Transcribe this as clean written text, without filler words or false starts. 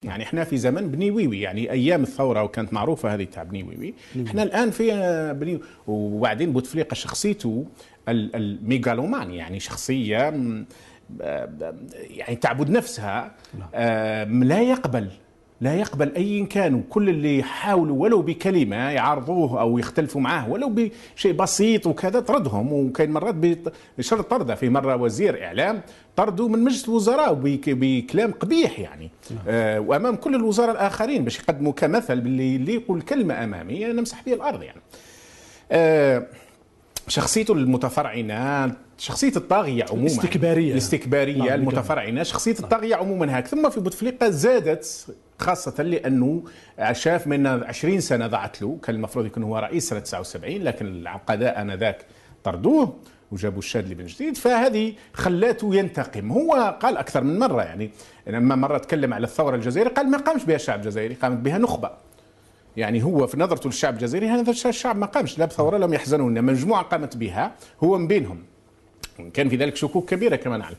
يعني احنا في زمن بني ويوي، يعني ايام الثوره وكانت معروفه هذه تاع بني ويوي. احنا الان في بني. وبعدين بوتفليقه شخصيته الميغالومان، يعني شخصيه يعني تعبد نفسها. لا يقبل اي كان، وكل اللي يحاولوا ولو بكلمه يعارضوه او يختلفوا معه ولو بشيء بسيط وكذا طردهم. وكاين مرات بشرط طرده، في مره وزير اعلام طردوا من مجلس الوزراء بكلام قبيح يعني. وامام كل الوزراء الاخرين باش يقدموا كمثل باللي اللي يقول كلمه امامي نمسح به الارض يعني. شخصيته المتفرعنه، شخصية الطاغية عموما، الاستكبارية المتفرعنة، شخصية الطاغية عموما هاك. ثم في بوتفليقة زادت خاصة لأنه شاف من 20 سنة ضاعت له، كان المفروض يكون هو رئيس سنة 79 لكن العقداء آنذاك طردوه وجابوا الشاذلي بن جديد، فهذه خلاته ينتقم. هو قال أكثر من مرة، يعني لما مرة تكلم على الثورة الجزائرية قال ما قامش بها الشعب الجزائري، قامت بها نخبة. يعني هو في نظرته للشعب الجزائري هذا الشعب ما قامش لا بثورة لم يحزنوا، إن مجموعة قامت بها هو من بينهم، كان في ذلك شكوك كبيرة كما نعلم.